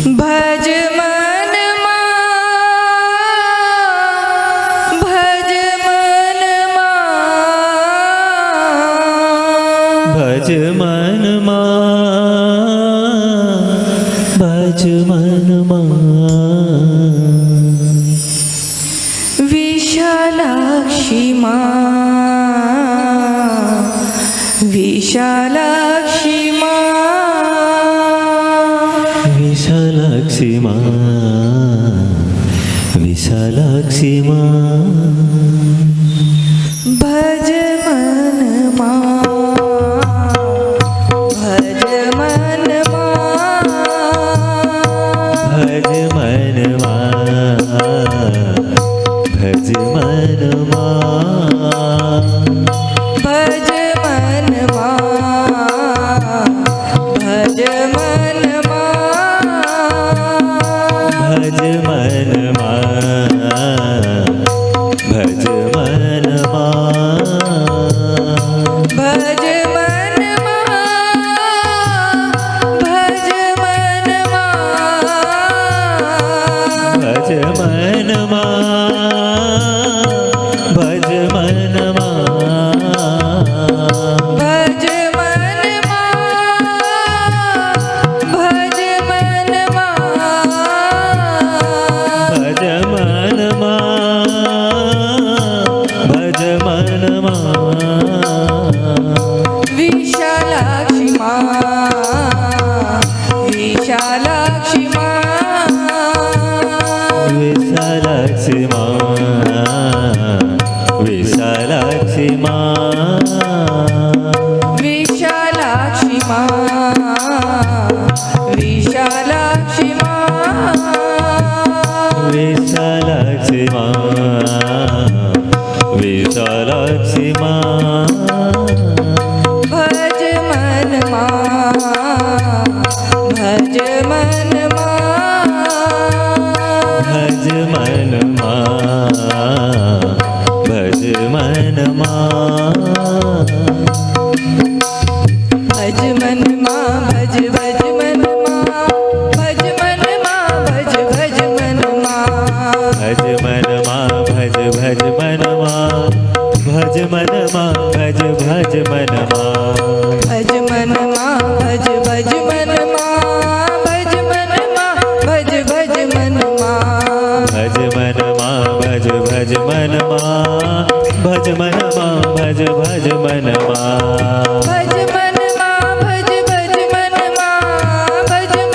भज मन मा, भज मन मा, भज मन मा, भज मन मा. विशालाक्षी मा, विशालाक्षी मा, विशालाक्षी मा, विशालाक्षी मा. भज मन मा, भज मन मा, भज मन मा, भज मन मा. भज मन मा, भज मन मा, भज मन मा, भज मन मा. भज मन मा, भज मन मा, भज मन मा, भज मन मा. भज मन मा, भज मन मा, भज मन मा, भज मन मा. विशालाक्षी मा, विशालाक्षी मा, विशालाक्षी मा, विशालाक्षी मा. विशालाक्षी मा, विशालाक्षी मा, विशालाक्षी मा, विशालाक्षी मा. भज मन मा, भज मन मा, भज मन मा, भज मन मा. भज मन मा, भज भज मन मा, भज मन मा, भज भज मन मा, भज मन मा, भज भज मन मा. भज मन मा, भज भज मन मा. भज मन मा, भज भज मन मा, भज मन मा, भज भज मन मा, भज मन मा, भज भज मन मा. भज मन मा, भज भज मन मा. भज मन मा, भज भज मन मा, भज मन मा,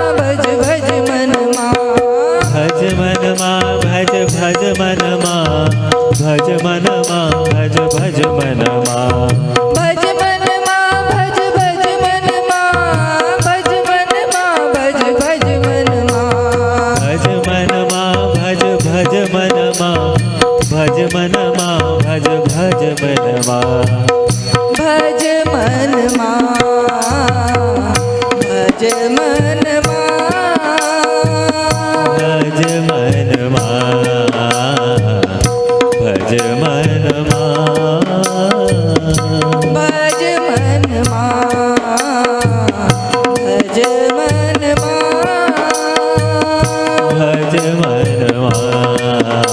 भज भज मन मा, भज मन मा, भज भज मन मा. भज मन मा, भज भज मन मा. भज मन मा, भज भज मन मा, भज मन मा, भज भज मन मा, भज मन मा, भज भज मन मा. भज मन मा, भज भज मन मा. भज मन मा, भज मन मा, भज मन मा, भज मन मा. भज मन मा, भज मन मा, भज मन मा,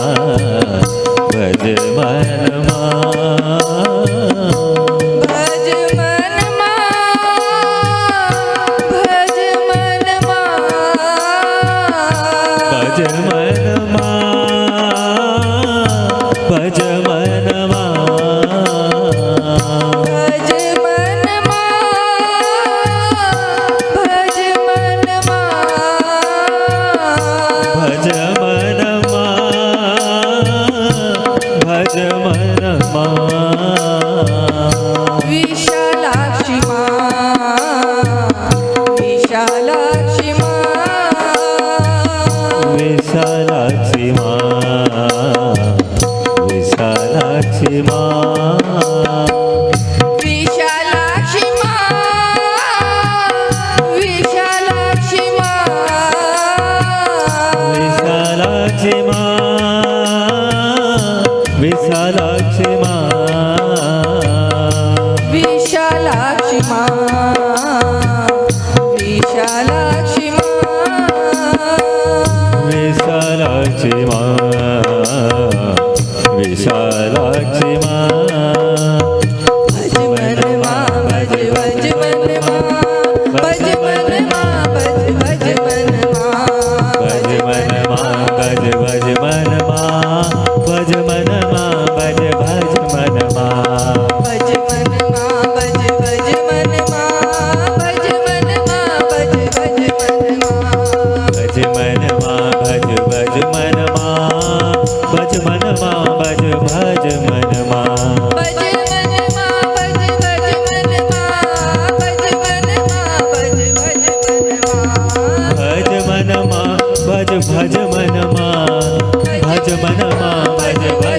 भज मन मा. भज मन मा, भज मन मा, भज मन मा, भज मन मा. भज मन मा, भज मन मा, भज मन मा, भज मन मा. विशालाक्षी मा, विशालाक्षी मा, विशालाक्षी मा, विशालाक्षी मा. विशालाक्षी मा, विशालाक्षी मा, विशालाक्षी मा, विशालाक्षी मा. विशालाक्षी मा, विशालाक्षी मा, विशालाक्षी मा विशालाक्षी मा भज मन माँ भज भज मन माँ भज मन माँ भज भज मन माँ भज मन मा भज भज मन मा भज मन मा भज भज मन मा भज मन माँ भज भज मन माँ भज मन माँ भज भज मन माँ भज मन मा भज भज मन मा भज मन मा भज भज मन मा भज मन माँ भज भज मन माँ भज मन माँ भज भज मन माँ भज मन मा भज भज मन मा भज मन मा भज भज